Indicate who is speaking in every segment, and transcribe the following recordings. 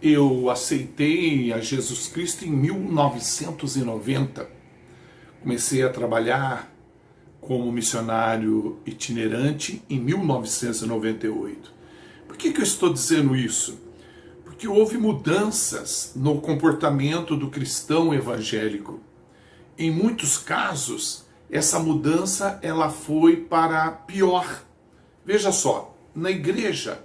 Speaker 1: Eu aceitei a Jesus Cristo em 1990. Comecei a trabalhar como missionário itinerante em 1998. Por que eu estou dizendo isso? Porque houve mudanças no comportamento do cristão evangélico. Em muitos casos, essa mudança ela foi para pior. Veja só, na igreja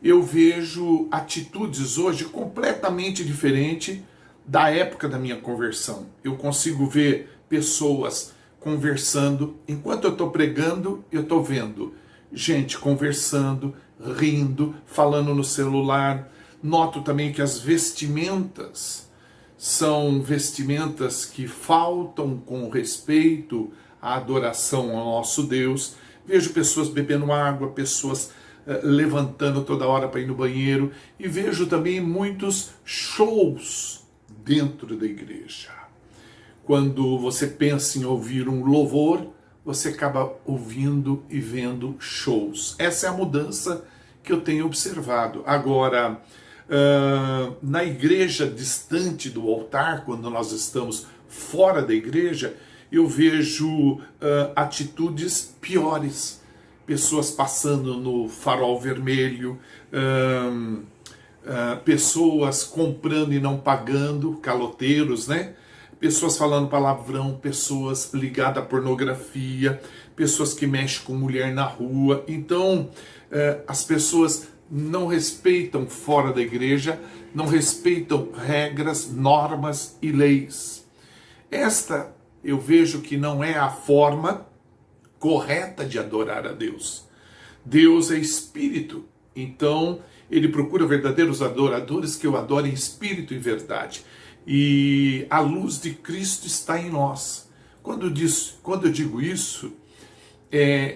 Speaker 1: eu vejo atitudes hoje completamente diferentes da época da minha conversão. Eu consigo ver pessoas conversando, enquanto eu estou pregando, eu estou vendo gente conversando, rindo, falando no celular. Noto também que as vestimentas são vestimentas que faltam com respeito à adoração ao nosso Deus. Vejo pessoas bebendo água, pessoas levantando toda hora para ir no banheiro, e vejo também muitos shows dentro da igreja. Quando você pensa em ouvir um louvor, você acaba ouvindo e vendo shows. Essa é a mudança que eu tenho observado. Agora, na igreja distante do altar, quando nós estamos fora da igreja, eu vejo atitudes piores. Pessoas passando no farol vermelho, pessoas comprando e não pagando, caloteiros, né? Pessoas falando palavrão, pessoas ligadas à pornografia, pessoas que mexem com mulher na rua. Então, as pessoas não respeitam fora da igreja, não respeitam regras, normas e leis. Esta eu vejo que não é a forma correta de adorar a Deus. Deus é espírito, então ele procura verdadeiros adoradores que o adorem em espírito e verdade. E a luz de Cristo está em nós. Quando eu digo isso,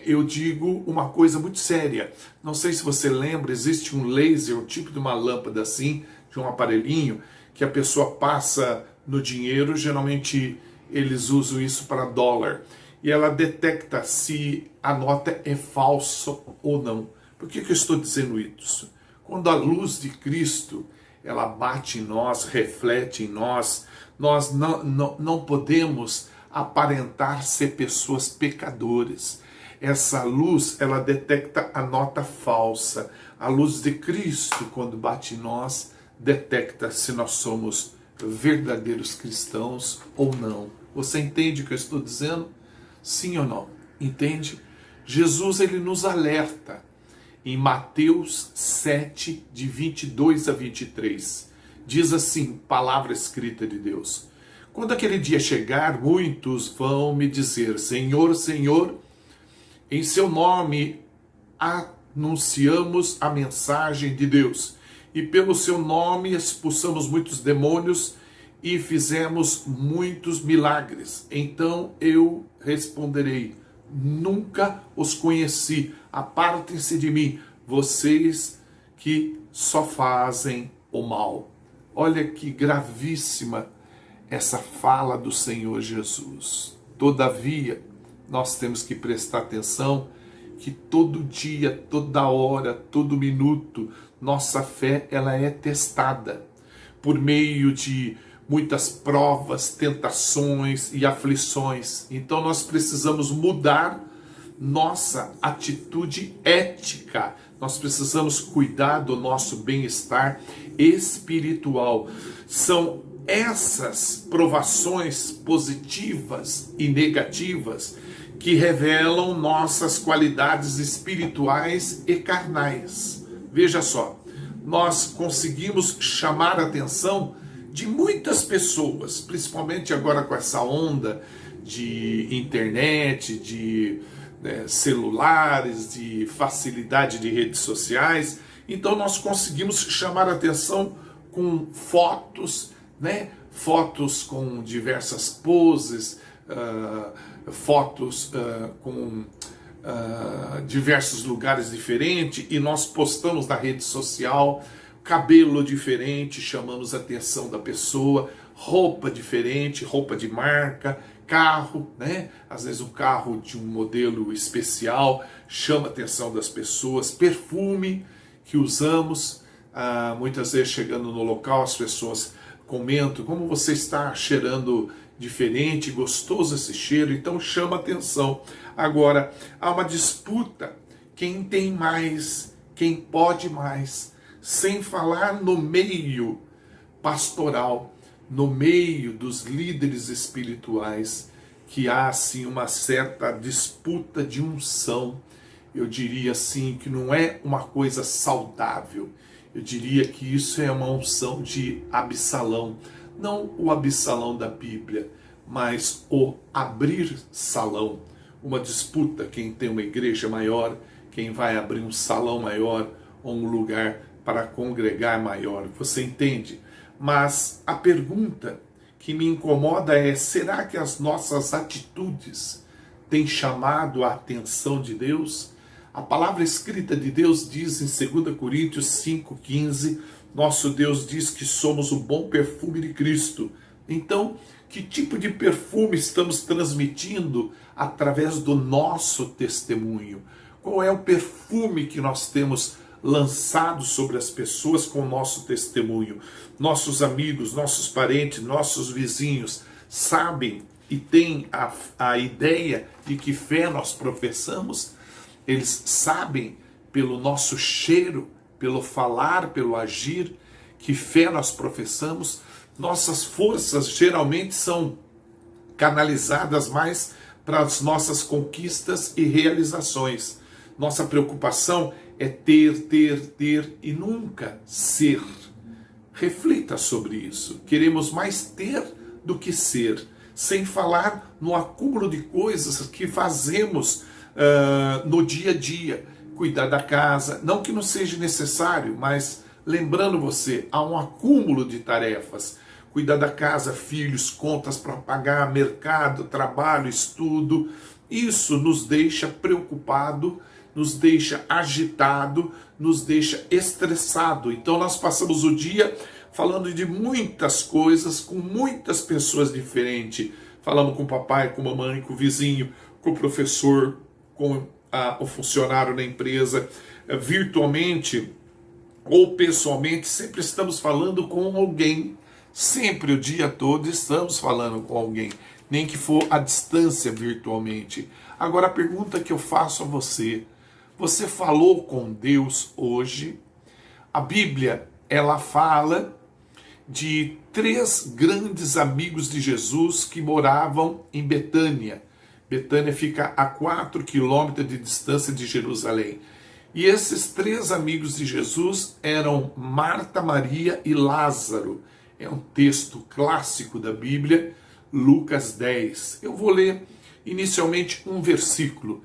Speaker 1: eu digo uma coisa muito séria. Não sei se você lembra, existe um laser, um tipo de uma lâmpada assim, de um aparelhinho, que a pessoa passa no dinheiro, geralmente eles usam isso para dólar. E ela detecta se a nota é falsa ou não. Por que eu estou dizendo isso? Quando a luz de Cristo ela bate em nós, reflete em nós, nós não podemos aparentar ser pessoas pecadoras. Essa luz, ela detecta a nota falsa. A luz de Cristo, quando bate em nós, detecta se nós somos verdadeiros cristãos ou não. Você entende o que eu estou dizendo? Sim ou não? Entende? Jesus ele nos alerta em Mateus 7, de 22 a 23. Diz assim, palavra escrita de Deus: quando aquele dia chegar, muitos vão me dizer, Senhor, Senhor, em seu nome anunciamos a mensagem de Deus, e pelo seu nome expulsamos muitos demônios e fizemos muitos milagres. Então eu responderei, nunca os conheci, apartem-se de mim, vocês que só fazem o mal. Olha que gravíssima essa fala do Senhor Jesus. Todavia, nós temos que prestar atenção que todo dia, toda hora, todo minuto, nossa fé ela é testada por meio de muitas provas, tentações e aflições. Então nós precisamos mudar nossa atitude ética. Nós precisamos cuidar do nosso bem-estar espiritual. São essas provações positivas e negativas que revelam nossas qualidades espirituais e carnais. Veja só, nós conseguimos chamar a atenção de muitas pessoas, principalmente agora com essa onda de internet, de celulares, de facilidade de redes sociais. Então nós conseguimos chamar a atenção com fotos, fotos com diversas poses, fotos com diversos lugares diferentes, e nós postamos na rede social. Cabelo diferente, chamamos a atenção da pessoa, roupa diferente, roupa de marca, carro, às vezes um carro de um modelo especial chama a atenção das pessoas, perfume que usamos, Muitas vezes chegando no local as pessoas comentam como você está cheirando diferente, gostoso esse cheiro, então chama atenção. Agora, há uma disputa, quem tem mais, quem pode mais, sem falar no meio pastoral, no meio dos líderes espirituais, que há assim uma certa disputa de unção. Eu diria assim que não é uma coisa saudável. Eu diria que isso é uma unção de Absalão. Não o Absalão da Bíblia, mas o abrir salão. Uma disputa, quem tem uma igreja maior, quem vai abrir um salão maior ou um lugar para congregar maior. Você entende? Mas a pergunta que me incomoda é: será que as nossas atitudes têm chamado a atenção de Deus? A palavra escrita de Deus diz em 2 Coríntios 5,15, nosso Deus diz que somos o bom perfume de Cristo. Então, que tipo de perfume estamos transmitindo através do nosso testemunho? Qual é o perfume que nós temos lançado sobre as pessoas com o nosso testemunho? Nossos amigos, nossos parentes, nossos vizinhos sabem e têm a ideia de que fé nós professamos? Eles sabem pelo nosso cheiro, pelo falar, pelo agir, que fé nós professamos? Nossas forças geralmente são canalizadas mais para as nossas conquistas e realizações. Nossa preocupação é ter e nunca ser. Reflita sobre isso. Queremos mais ter do que ser, sem falar no acúmulo de coisas que fazemos no dia a dia. Cuidar da casa, não que não seja necessário, mas lembrando você, há um acúmulo de tarefas. Cuidar da casa, filhos, contas para pagar, mercado, trabalho, estudo. Isso nos deixa preocupado, nos deixa agitado, nos deixa estressado. Então nós passamos o dia falando de muitas coisas, com muitas pessoas diferentes. Falamos com o papai, com a mamãe, com o vizinho, com o professor, com o funcionário na empresa, virtualmente ou pessoalmente, sempre estamos falando com alguém. Sempre, o dia todo, estamos falando com alguém, nem que for à distância virtualmente. Agora a pergunta que eu faço a você: você falou com Deus hoje? A Bíblia, ela fala de 3 grandes amigos de Jesus que moravam em Betânia. Betânia fica a 4 quilômetros de distância de Jerusalém. E esses 3 amigos de Jesus eram Marta, Maria e Lázaro. É um texto clássico da Bíblia, Lucas 10. Eu vou ler inicialmente um versículo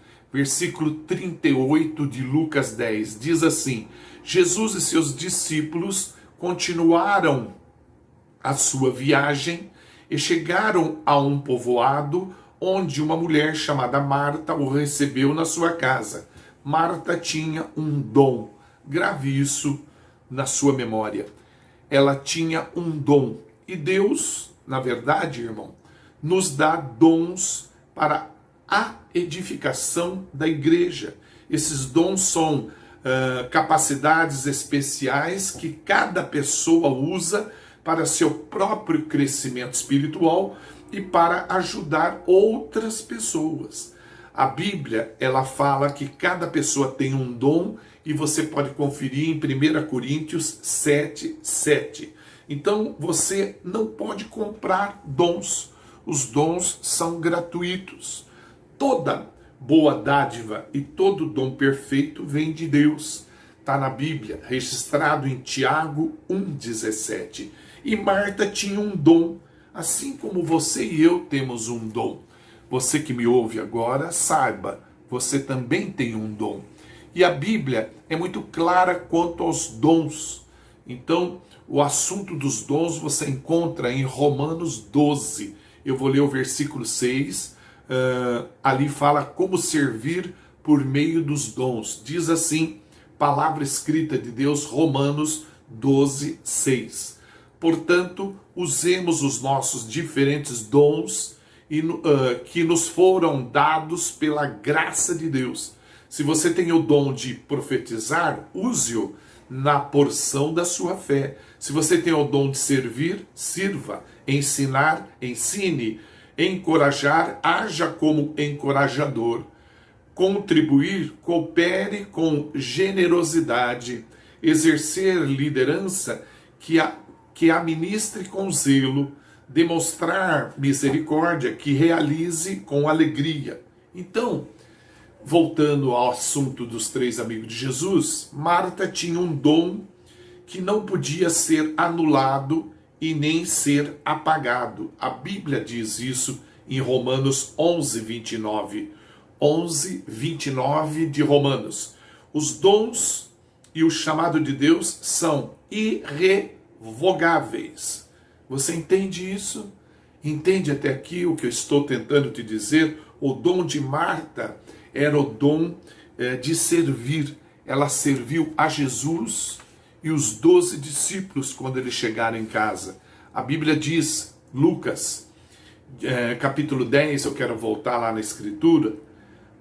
Speaker 1: 38 de Lucas 10. Diz assim: Jesus e seus discípulos continuaram a sua viagem e chegaram a um povoado onde uma mulher chamada Marta o recebeu na sua casa. Marta tinha um dom. Grave isso na sua memória. Ela tinha um dom. E Deus, na verdade, irmão, nos dá dons para a edificação da igreja. Esses dons são capacidades especiais que cada pessoa usa para seu próprio crescimento espiritual e para ajudar outras pessoas. A Bíblia, ela fala que cada pessoa tem um dom, e você pode conferir em 1 Coríntios 7:7. Então você não pode comprar dons. Os dons são gratuitos. Toda boa dádiva e todo dom perfeito vem de Deus. Está na Bíblia, registrado em Tiago 1,17. E Marta tinha um dom, assim como você e eu temos um dom. Você que me ouve agora, saiba, você também tem um dom. E a Bíblia é muito clara quanto aos dons. Então, o assunto dos dons você encontra em Romanos 12. Eu vou ler o versículo 6. Ali fala como servir por meio dos dons. Diz assim, palavra escrita de Deus, Romanos 12, 6. Portanto, usemos os nossos diferentes dons que nos foram dados pela graça de Deus. Se você tem o dom de profetizar, use-o na porção da sua fé. Se você tem o dom de servir, sirva. Ensinar, ensine. Encorajar, haja como encorajador. Contribuir, coopere com generosidade. Exercer liderança, que administre com zelo. Demonstrar misericórdia, que realize com alegria. Então, voltando ao assunto dos 3 amigos de Jesus, Marta tinha um dom que não podia ser anulado e nem ser apagado. A Bíblia diz isso em Romanos 11, 29. 11, 29 de Romanos. Os dons e o chamado de Deus são irrevogáveis. Você entende isso? Entende até aqui o que eu estou tentando te dizer? O dom de Marta era o dom de servir. Ela serviu a Jesus e os 12 discípulos quando eles chegaram em casa. A Bíblia diz, Lucas, capítulo 10, eu quero voltar lá na Escritura,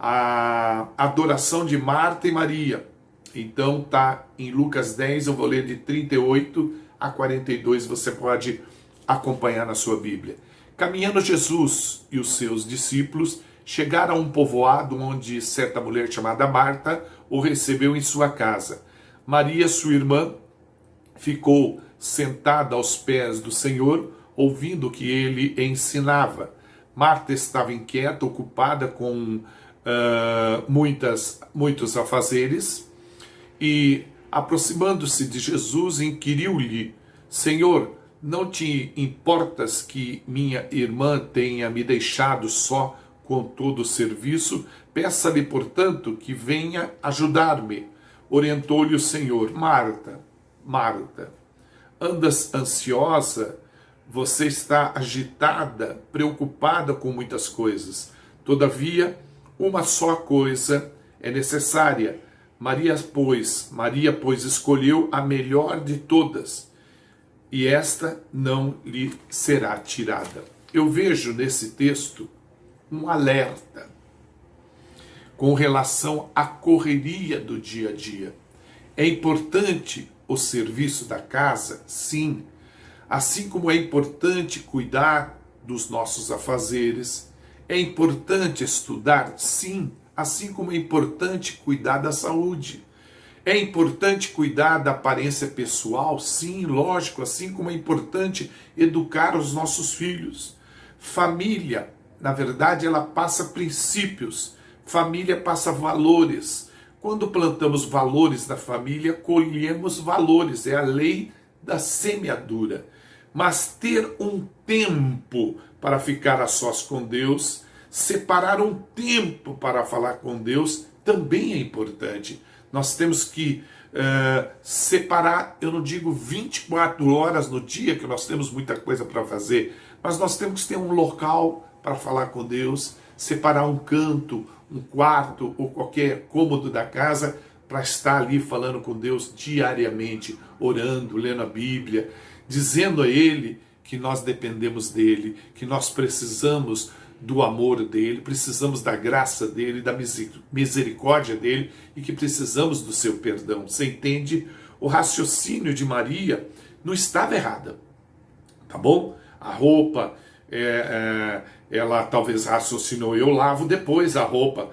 Speaker 1: a adoração de Marta e Maria. Então está em Lucas 10, eu vou ler de 38 a 42, você pode acompanhar na sua Bíblia. Caminhando Jesus e os seus discípulos chegaram a um povoado onde certa mulher chamada Marta o recebeu em sua casa. Maria, sua irmã, ficou sentada aos pés do Senhor, ouvindo o que ele ensinava. Marta estava inquieta, ocupada com muitos afazeres, e aproximando-se de Jesus, inquiriu-lhe: Senhor, não te importas que minha irmã tenha me deixado só com todo o serviço? Peça-lhe, portanto, que venha ajudar-me. Orientou-lhe o Senhor: Marta, Marta, andas ansiosa, você está agitada, preocupada com muitas coisas. Todavia, uma só coisa é necessária. Maria, pois, escolheu a melhor de todas, e esta não lhe será tirada. Eu vejo nesse texto um alerta com relação à correria do dia a dia. É importante o serviço da casa? Sim. Assim como é importante cuidar dos nossos afazeres, é importante estudar? Sim. Assim como é importante cuidar da saúde. É importante cuidar da aparência pessoal? Sim, lógico, assim como é importante educar os nossos filhos. Família, na verdade, ela passa princípios. Família passa valores. Quando plantamos valores na família, colhemos valores. É a lei da semeadura. Mas ter um tempo para ficar a sós com Deus, separar um tempo para falar com Deus, também é importante. Nós temos que separar, eu não digo 24 horas no dia, que nós temos muita coisa para fazer, mas nós temos que ter um local para falar com Deus, separar um canto, um quarto ou qualquer cômodo da casa para estar ali falando com Deus diariamente, orando, lendo a Bíblia, dizendo a Ele que nós dependemos dEle, que nós precisamos do amor dele, precisamos da graça dele, da misericórdia dele e que precisamos do seu perdão. Você entende? O raciocínio de Maria não estava errada, tá bom? A roupa, ela talvez raciocinou: eu lavo depois a roupa.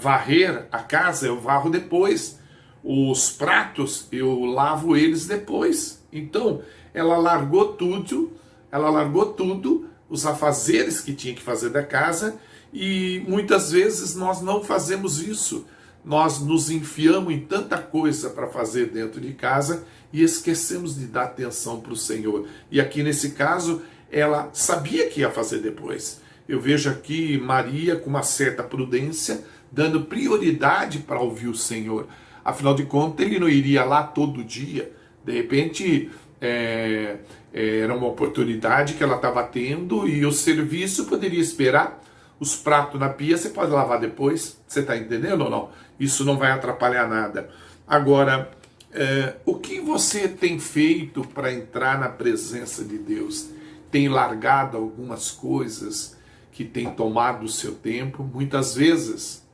Speaker 1: Varrer a casa, eu varro depois. Os pratos, eu lavo eles depois. Então, ela largou tudo, os afazeres que tinha que fazer da casa, e muitas vezes nós não fazemos isso. Nós nos enfiamos em tanta coisa para fazer dentro de casa e esquecemos de dar atenção para o Senhor. E aqui nesse caso, ela sabia que ia fazer depois. Eu vejo aqui Maria com uma certa prudência, dando prioridade para ouvir o Senhor. Afinal de contas, ele não iria lá todo dia. De repente, era uma oportunidade que ela estava tendo e o serviço poderia esperar. Os pratos na pia você pode lavar depois, você está entendendo ou não? Isso não vai atrapalhar nada. Agora, o que você tem feito para entrar na presença de Deus? Tem largado algumas coisas que têm tomado o seu tempo? Muitas vezes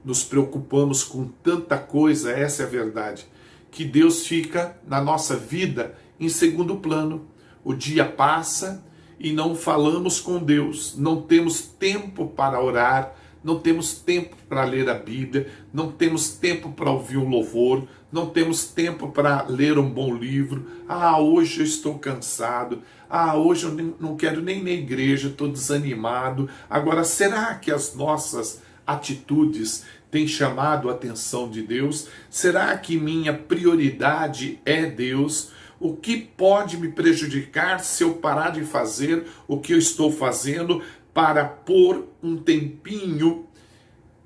Speaker 1: nos preocupamos com tanta coisa, essa é a verdade, que Deus fica na nossa vida em segundo plano. O dia passa e não falamos com Deus, não temos tempo para orar, não temos tempo para ler a Bíblia, não temos tempo para ouvir um louvor, não temos tempo para ler um bom livro. Ah, hoje eu estou cansado. Ah, hoje eu não quero nem ir na igreja, estou desanimado. Agora, será que as nossas atitudes têm chamado a atenção de Deus? Será que minha prioridade é Deus? O que pode me prejudicar se eu parar de fazer o que eu estou fazendo para pôr um tempinho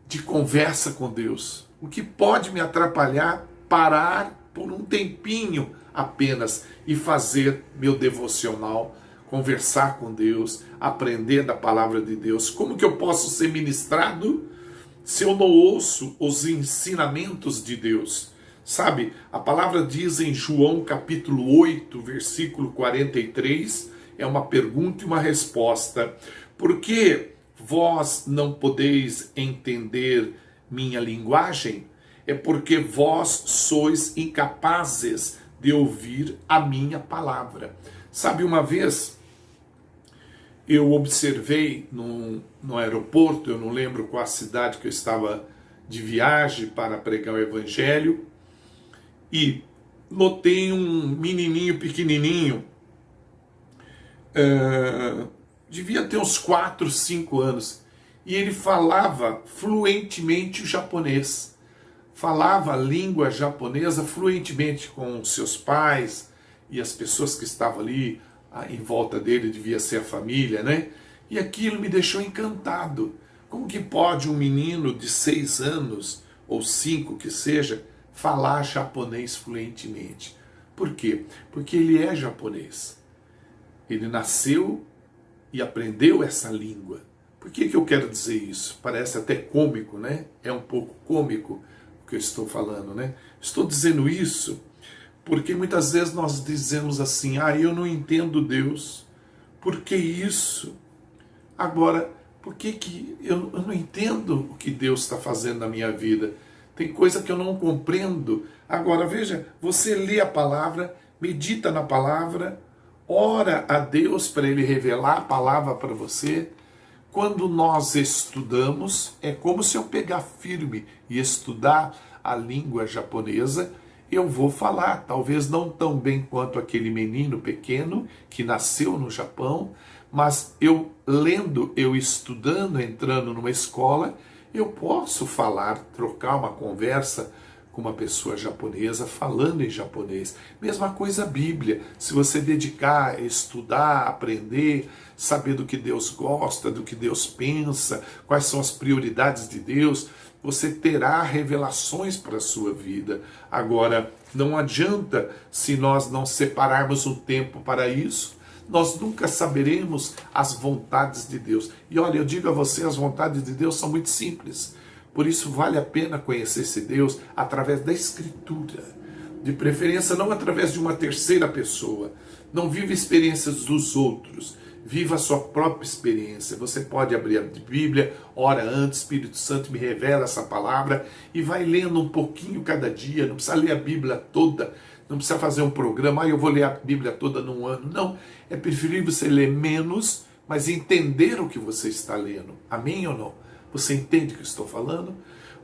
Speaker 1: de conversa com Deus? O que pode me atrapalhar parar por um tempinho apenas e fazer meu devocional, conversar com Deus, aprender da palavra de Deus? Como que eu posso ser ministrado se eu não ouço os ensinamentos de Deus? Sabe, a palavra diz em João capítulo 8, versículo 43, é uma pergunta e uma resposta. Por que vós não podeis entender minha linguagem? É porque vós sois incapazes de ouvir a minha palavra. Sabe, uma vez eu observei no aeroporto, eu não lembro qual a cidade que eu estava de viagem para pregar o evangelho, e notei um menininho pequenininho, devia ter uns 4, 5 anos, e ele falava fluentemente o japonês, falava a língua japonesa fluentemente com seus pais e as pessoas que estavam ali em volta dele, devia ser a família, né? E aquilo me deixou encantado. Como que pode um menino de 6 anos, ou 5 que seja, falar japonês fluentemente? Por quê? Porque ele é japonês. Ele nasceu e aprendeu essa língua. Por que eu quero dizer isso? Parece até cômico, né? É um pouco cômico o que eu estou falando, né? Estou dizendo isso porque muitas vezes nós dizemos assim: eu não entendo Deus. Por que isso? Agora, por que eu não entendo o que Deus está fazendo na minha vida? Tem coisa que eu não compreendo. Agora, veja, você lê a palavra, medita na palavra, ora a Deus para Ele revelar a palavra para você. Quando nós estudamos, é como se eu pegar firme e estudar a língua japonesa, eu vou falar, talvez não tão bem quanto aquele menino pequeno que nasceu no Japão, mas eu lendo, eu estudando, entrando numa escola, eu posso falar, trocar uma conversa com uma pessoa japonesa falando em japonês. Mesma coisa a Bíblia. Se você dedicar a estudar, aprender, saber do que Deus gosta, do que Deus pensa, quais são as prioridades de Deus, você terá revelações para a sua vida. Agora, não adianta se nós não separarmos um tempo para isso, nós nunca saberemos as vontades de Deus. E olha, eu digo a você, as vontades de Deus são muito simples. Por isso vale a pena conhecer esse Deus através da Escritura. De preferência não através de uma terceira pessoa. Não viva experiências dos outros. Viva a sua própria experiência. Você pode abrir a Bíblia, ora antes, Espírito Santo me revela essa palavra, e vai lendo um pouquinho cada dia. Não precisa ler a Bíblia toda. Não precisa fazer um programa, eu vou ler a Bíblia toda num ano. Não, é preferível você ler menos, mas entender o que você está lendo. Amém ou não? Você entende o que eu estou falando?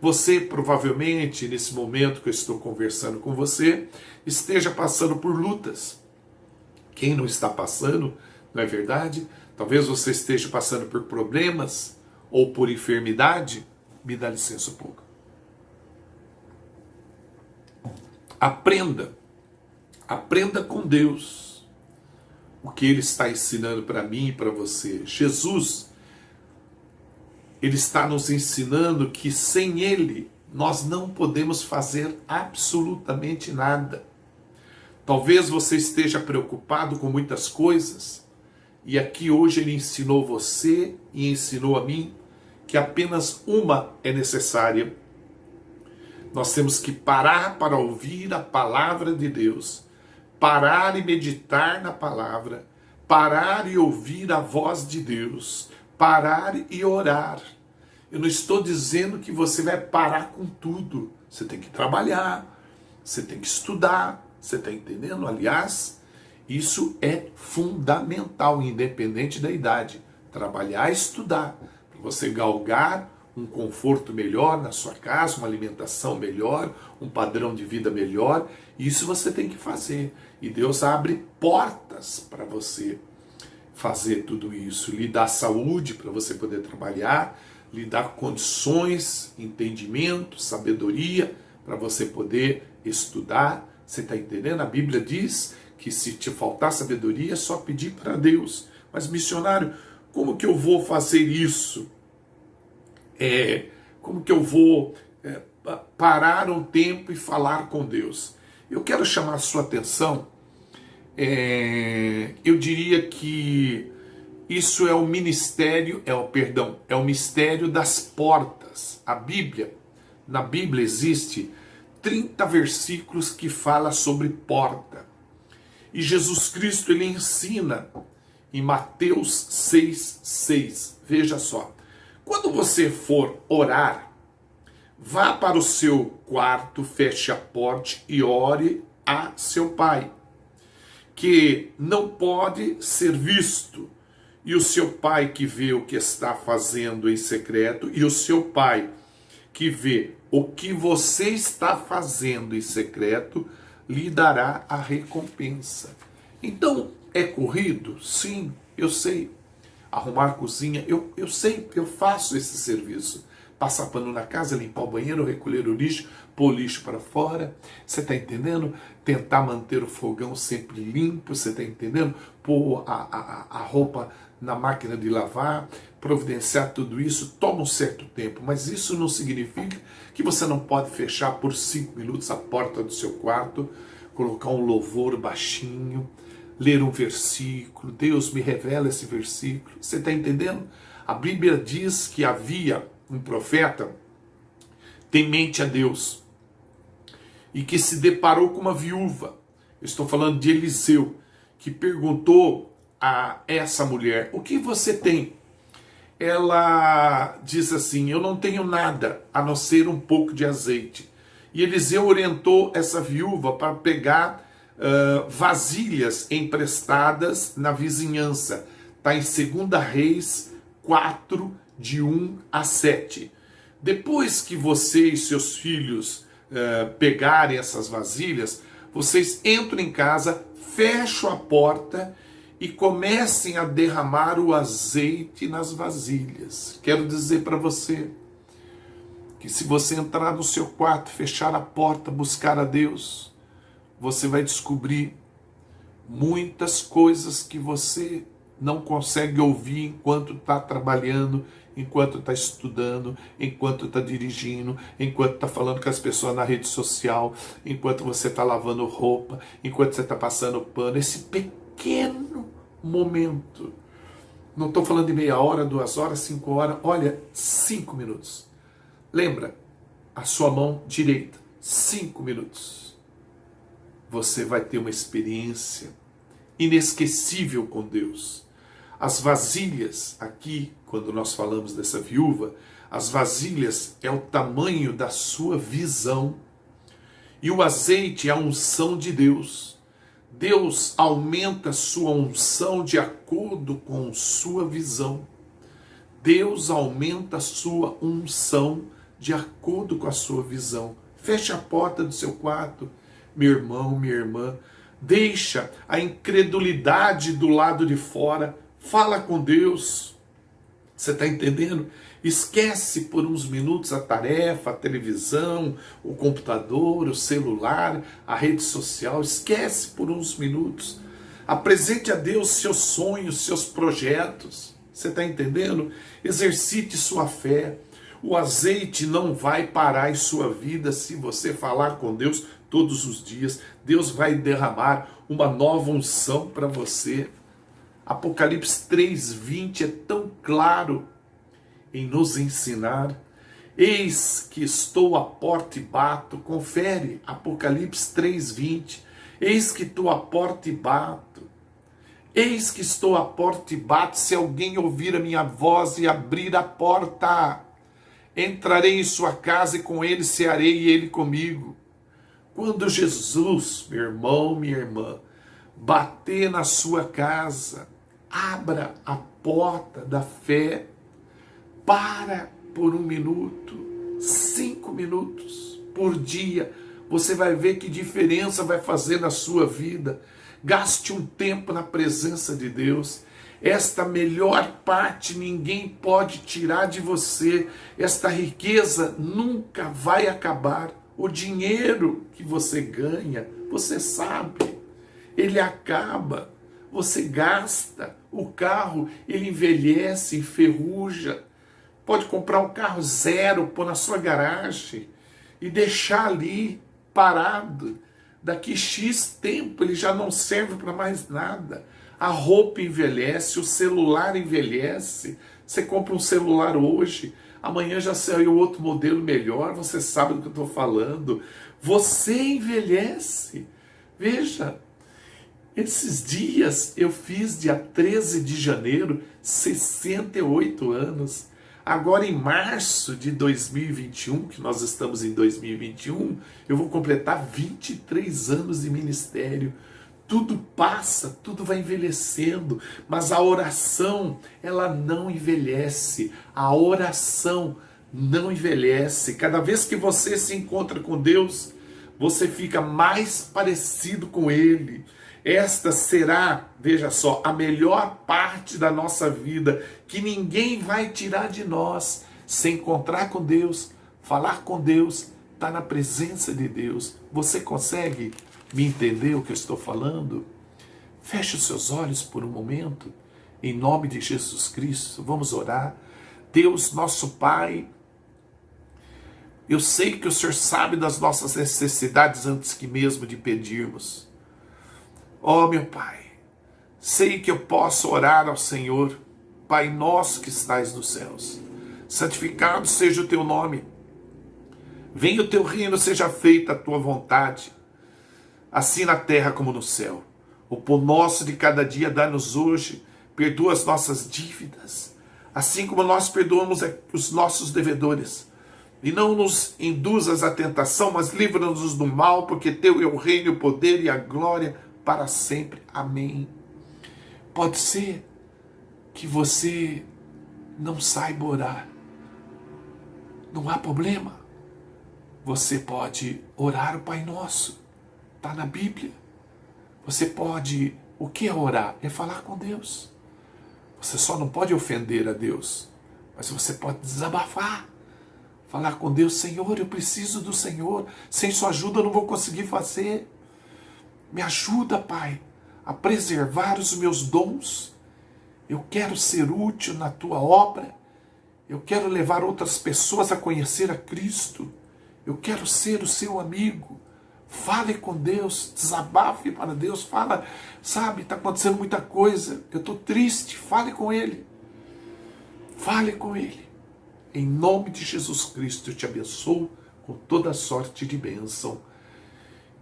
Speaker 1: Você provavelmente, nesse momento que eu estou conversando com você, esteja passando por lutas. Quem não está passando, não é verdade? Talvez você esteja passando por problemas ou por enfermidade. Me dá licença um pouco. Aprenda com Deus o que Ele está ensinando para mim e para você. Jesus, Ele está nos ensinando que sem Ele nós não podemos fazer absolutamente nada. Talvez você esteja preocupado com muitas coisas, e aqui hoje Ele ensinou você e ensinou a mim que apenas uma é necessária. Nós temos que parar para ouvir a palavra de Deus, parar e meditar na palavra, parar e ouvir a voz de Deus, parar e orar. Eu não estou dizendo que você vai parar com tudo. Você tem que trabalhar, você tem que estudar, você está entendendo? Aliás, isso é fundamental, independente da idade. Trabalhar e estudar, para você galgar um conforto melhor na sua casa, uma alimentação melhor, um padrão de vida melhor. Isso você tem que fazer. E Deus abre portas para você fazer tudo isso. Lhe dá saúde para você poder trabalhar, lhe dá condições, entendimento, sabedoria para você poder estudar. Você está entendendo? A Bíblia diz que se te faltar sabedoria, é só pedir para Deus. Mas, missionário, como que eu vou fazer isso? Como que eu vou parar um tempo e falar com Deus? Eu quero chamar a sua atenção. Eu diria que isso é o ministério, é o mistério das portas. Na Bíblia existe 30 versículos que fala sobre porta. E Jesus Cristo, ele ensina em Mateus 6,6. Veja só. Quando você for orar, vá para o seu quarto, feche a porta e ore a seu pai, que não pode ser visto. E o seu pai que vê o que está fazendo em secreto, e o seu pai que vê o que você está fazendo em secreto, lhe dará a recompensa. Então, é corrido? Sim, eu sei. Arrumar a cozinha, eu sei, eu faço esse serviço. Passar pano na casa, limpar o banheiro, recolher o lixo, pôr o lixo para fora. Você está entendendo? Tentar manter o fogão sempre limpo, você está entendendo? Pôr a roupa na máquina de lavar, providenciar tudo isso, toma um certo tempo. Mas isso não significa que você não pode fechar por 5 minutos a porta do seu quarto, colocar um louvor baixinho, ler um versículo. Deus me revela esse versículo. Você está entendendo? A Bíblia diz que havia um profeta temente a Deus e que se deparou com uma viúva. Eu estou falando de Eliseu, que perguntou a essa mulher: o que você tem? Ela diz assim: eu não tenho nada a não ser um pouco de azeite. E Eliseu orientou essa viúva para pegar vasilhas emprestadas na vizinhança. Está em 2 Reis 4, de 1 a 7. Depois que você e seus filhos pegarem essas vasilhas, vocês entram em casa, fecham a porta e comecem a derramar o azeite nas vasilhas. Quero dizer para você que se você entrar no seu quarto, fechar a porta, buscar a Deus, você vai descobrir muitas coisas que você não consegue ouvir enquanto está trabalhando, enquanto está estudando, enquanto está dirigindo, enquanto está falando com as pessoas na rede social, enquanto você está lavando roupa, enquanto você está passando pano. Esse pequeno momento. Não estou falando de meia hora, 2 horas, 5 horas. Olha, 5 minutos. Lembra, a sua mão direita, 5 minutos. Você vai ter uma experiência inesquecível com Deus. As vasilhas, aqui, quando nós falamos dessa viúva, as vasilhas é o tamanho da sua visão. E o azeite é a unção de Deus. Deus aumenta a sua unção de acordo com sua visão. Deus aumenta a sua unção de acordo com a sua visão. Feche a porta do seu quarto, meu irmão, minha irmã. Deixa a incredulidade do lado de fora. Fala com Deus. Você está entendendo? Esquece por uns minutos a tarefa, a televisão, o computador, o celular, a rede social. Esquece por uns minutos. Apresente a Deus seus sonhos, seus projetos. Você está entendendo? Exercite sua fé. O azeite não vai parar em sua vida se você falar com Deus todos os dias. Deus vai derramar uma nova unção para você. Apocalipse 3:20 é tão claro em nos ensinar. Eis que estou à porta e bato. Confere, Apocalipse 3:20. Eis que estou à porta e bato. Eis que estou à porta e bato. Se alguém ouvir a minha voz e abrir a porta, Entrarei em sua casa e com ele cearei e ele comigo. Quando Jesus, meu irmão, minha irmã, bater na sua casa, abra a porta da fé, para por 1 minuto, 5 minutos por dia. Você vai ver que diferença vai fazer na sua vida. Gaste um tempo na presença de Deus. Esta melhor parte ninguém pode tirar de você. Esta riqueza nunca vai acabar. O dinheiro que você ganha, você sabe, ele acaba. Você gasta. O carro, ele envelhece, enferruja. Pode comprar um carro zero, pôr na sua garagem e deixar ali parado. Daqui X tempo ele já não serve para mais nada. A roupa envelhece, o celular envelhece. Você compra um celular hoje, amanhã já saiu outro modelo melhor, você sabe do que eu estou falando. Você envelhece. Veja, esses dias eu fiz, dia 13 de janeiro, 68 anos. Agora em março de 2021, que nós estamos em 2021, eu vou completar 23 anos de ministério. Tudo passa, tudo vai envelhecendo, mas a oração, ela não envelhece. A oração não envelhece. Cada vez que você se encontra com Deus, você fica mais parecido com Ele. Esta será, veja só, a melhor parte da nossa vida, que ninguém vai tirar de nós. Se encontrar com Deus, falar com Deus, estar na presença de Deus. Você consegue me entender o que eu estou falando? Feche os seus olhos por um momento, em nome de Jesus Cristo, vamos orar. Deus, nosso Pai, eu sei que o Senhor sabe das nossas necessidades antes que mesmo de pedirmos. Ó meu Pai, sei que eu posso orar ao Senhor. Pai nosso que estais nos céus, santificado seja o teu nome. Venha o teu reino, seja feita a tua vontade, assim na terra como no céu. O pão nosso de cada dia dá-nos hoje, perdoa as nossas dívidas, assim como nós perdoamos os nossos devedores. E não nos induzas à tentação, mas livra-nos do mal, porque teu é o reino, o poder e a glória para sempre. Amém. Pode ser que você não saiba orar. Não há problema. Você pode orar o Pai Nosso. Está na Bíblia. Você pode... O que é orar? É falar com Deus. Você só não pode ofender a Deus, mas você pode desabafar. Falar com Deus: Senhor, eu preciso do Senhor. Sem sua ajuda eu não vou conseguir fazer. Me ajuda, Pai, a preservar os meus dons. Eu quero ser útil na tua obra. Eu quero levar outras pessoas a conhecer a Cristo. Eu quero ser o seu amigo. Fale com Deus, desabafe para Deus. Fala, sabe, está acontecendo muita coisa. Eu estou triste. Fale com Ele. Fale com Ele. Em nome de Jesus Cristo, eu te abençoo com toda sorte de bênção.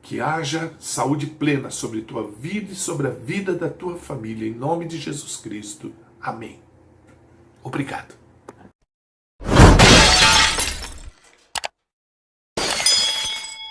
Speaker 1: Que haja saúde plena sobre tua vida e sobre a vida da tua família. Em nome de Jesus Cristo. Amém. Obrigado.